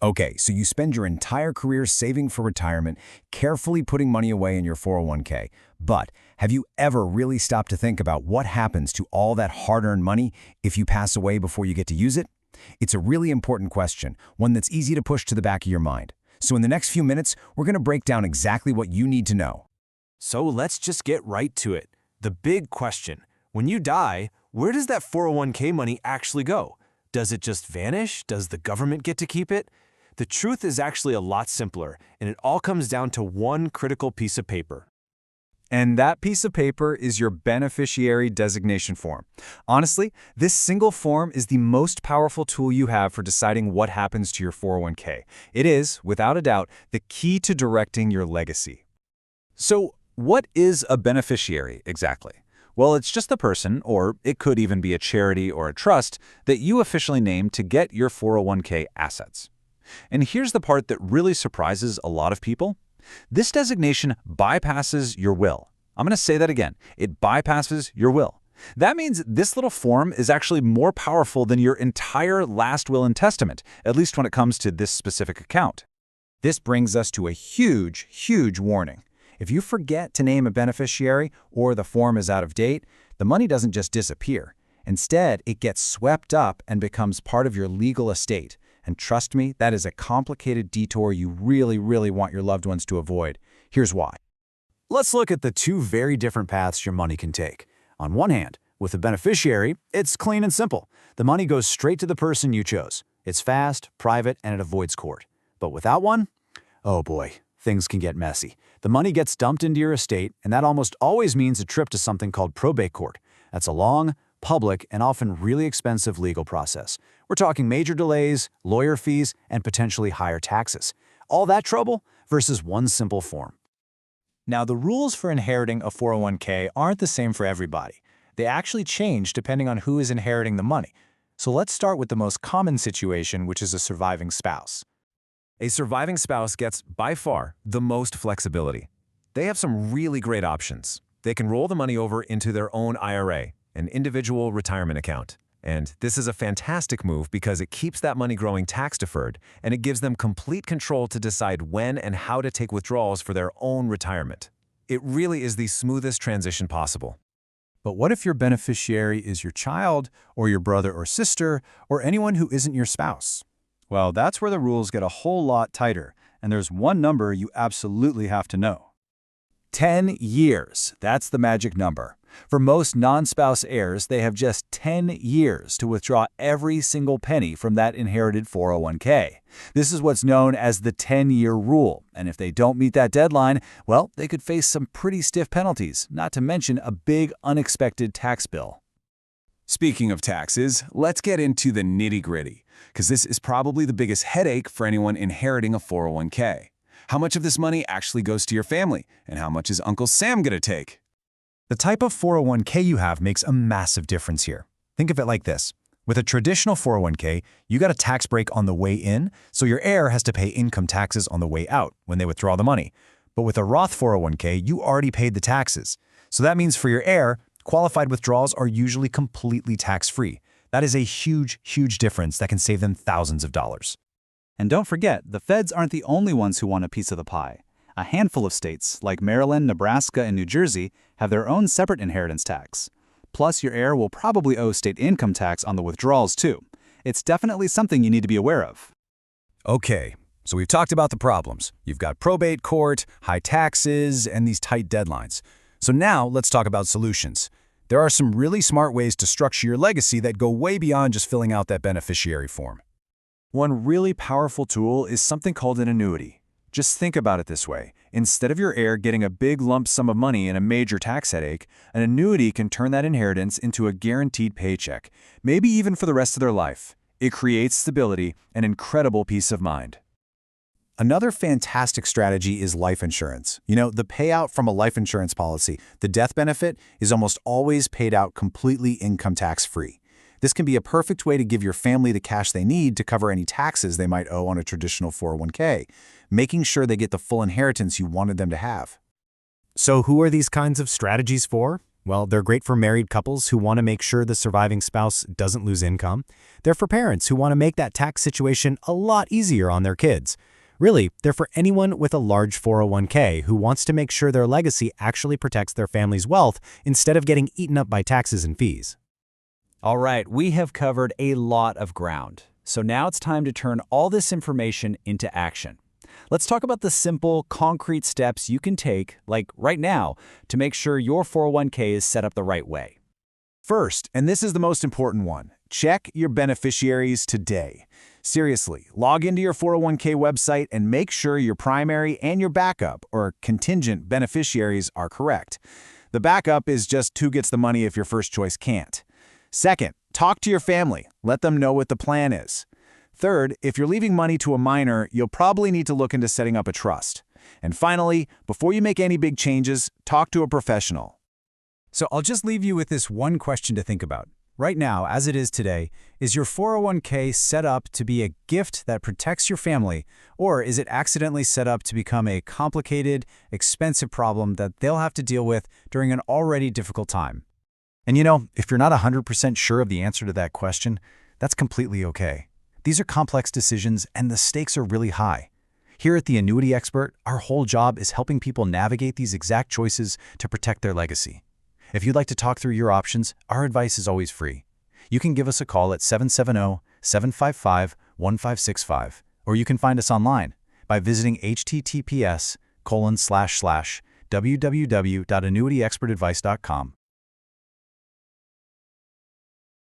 Okay, so you spend your entire career saving for retirement, carefully putting money away in your 401k. But have you ever really stopped to think about what happens to all that hard-earned money if you pass away before you get to use it? It's a really important question, one that's easy to push to the back of your mind. So in the next few minutes, we're going to break down exactly what you need to know. So let's just get right to it. The big question. When you die, where does that 401k money actually go? Does it just vanish? Does the government get to keep it? The truth is actually a lot simpler, and it all comes down to one critical piece of paper. And that piece of paper is your beneficiary designation form. Honestly, this single form is the most powerful tool you have for deciding what happens to your 401k. It is, without a doubt, the key to directing your legacy. So, what is a beneficiary exactly? Well, it's just the person, or it could even be a charity or a trust, that you officially name to get your 401k assets. And here's the part that really surprises a lot of people. This designation bypasses your will. I'm going to say that again. It bypasses your will. That means this little form is actually more powerful than your entire last will and testament, at least when it comes to this specific account. This brings us to a huge, huge warning. If you forget to name a beneficiary or the form is out of date, the money doesn't just disappear. Instead, it gets swept up and becomes part of your legal estate. And trust me, that is a complicated detour you really, really want your loved ones to avoid. Here's why. Let's look at the two very different paths your money can take. On one hand, with a beneficiary, it's clean and simple. The money goes straight to the person you chose. It's fast, private, and it avoids court. But without one? Oh boy, things can get messy. The money gets dumped into your estate, and that almost always means a trip to something called probate court. That's a long, public, and often really expensive legal process. We're talking major delays, lawyer fees, and potentially higher taxes. All that trouble versus one simple form. Now, the rules for inheriting a 401k aren't the same for everybody. They actually change depending on who is inheriting the money. So let's start with the most common situation, which is a surviving spouse. A surviving spouse gets, by far, the most flexibility. They have some really great options. They can roll the money over into their own IRA, an individual retirement account. And this is a fantastic move because it keeps that money growing tax-deferred, and it gives them complete control to decide when and how to take withdrawals for their own retirement. It really is the smoothest transition possible. But what if your beneficiary is your child, or your brother or sister, or anyone who isn't your spouse? Well, that's where the rules get a whole lot tighter, and there's one number you absolutely have to know. 10 years. That's the magic number. For most non-spouse heirs, they have just 10 years to withdraw every single penny from that inherited 401k. This is what's known as the 10-year rule, and if they don't meet that deadline, well, they could face some pretty stiff penalties, not to mention a big unexpected tax bill. Speaking of taxes, let's get into the nitty-gritty, because this is probably the biggest headache for anyone inheriting a 401k. How much of this money actually goes to your family, and how much is Uncle Sam going to take? The type of 401k you have makes a massive difference here. Think of it like this. With a traditional 401k, you got a tax break on the way in, so your heir has to pay income taxes on the way out when they withdraw the money. But with a Roth 401k, you already paid the taxes. So that means for your heir, qualified withdrawals are usually completely tax-free. That is a huge, huge difference that can save them thousands of dollars. And don't forget, the feds aren't the only ones who want a piece of the pie. A handful of states, like Maryland, Nebraska, and New Jersey, have their own separate inheritance tax. Plus, your heir will probably owe state income tax on the withdrawals, too. It's definitely something you need to be aware of. Okay, so we've talked about the problems. You've got probate court, high taxes, and these tight deadlines. So now let's talk about solutions. There are some really smart ways to structure your legacy that go way beyond just filling out that beneficiary form. One really powerful tool is something called an annuity. Just think about it this way. Instead of your heir getting a big lump sum of money and a major tax headache, an annuity can turn that inheritance into a guaranteed paycheck, maybe even for the rest of their life. It creates stability and incredible peace of mind. Another fantastic strategy is life insurance. You know, the payout from a life insurance policy, the death benefit, is almost always paid out completely income tax-free. This can be a perfect way to give your family the cash they need to cover any taxes they might owe on a traditional 401k, making sure they get the full inheritance you wanted them to have. So who are these kinds of strategies for? Well, they're great for married couples who want to make sure the surviving spouse doesn't lose income. They're for parents who want to make that tax situation a lot easier on their kids. Really, they're for anyone with a large 401k who wants to make sure their legacy actually protects their family's wealth instead of getting eaten up by taxes and fees. All right, we have covered a lot of ground. So now it's time to turn all this information into action. Let's talk about the simple, concrete steps you can take, like right now, to make sure your 401k is set up the right way. First, and this is the most important one, check your beneficiaries today. Seriously, log into your 401k website and make sure your primary and your backup, or contingent beneficiaries, are correct. The backup is just who gets the money if your first choice can't. Second, talk to your family. Let them know what the plan is. Third, if you're leaving money to a minor, you'll probably need to look into setting up a trust. And finally, before you make any big changes, talk to a professional. So I'll just leave you with this one question to think about. Right now, as it is today, is your 401k set up to be a gift that protects your family, or is it accidentally set up to become a complicated, expensive problem that they'll have to deal with during an already difficult time? And if you're not 100% sure of the answer to that question, that's completely okay. These are complex decisions and the stakes are really high. Here at The Annuity Expert, our whole job is helping people navigate these exact choices to protect their legacy. If you'd like to talk through your options, our advice is always free. You can give us a call at 770-755-1565, or you can find us online by visiting https://www.annuityexpertadvice.com.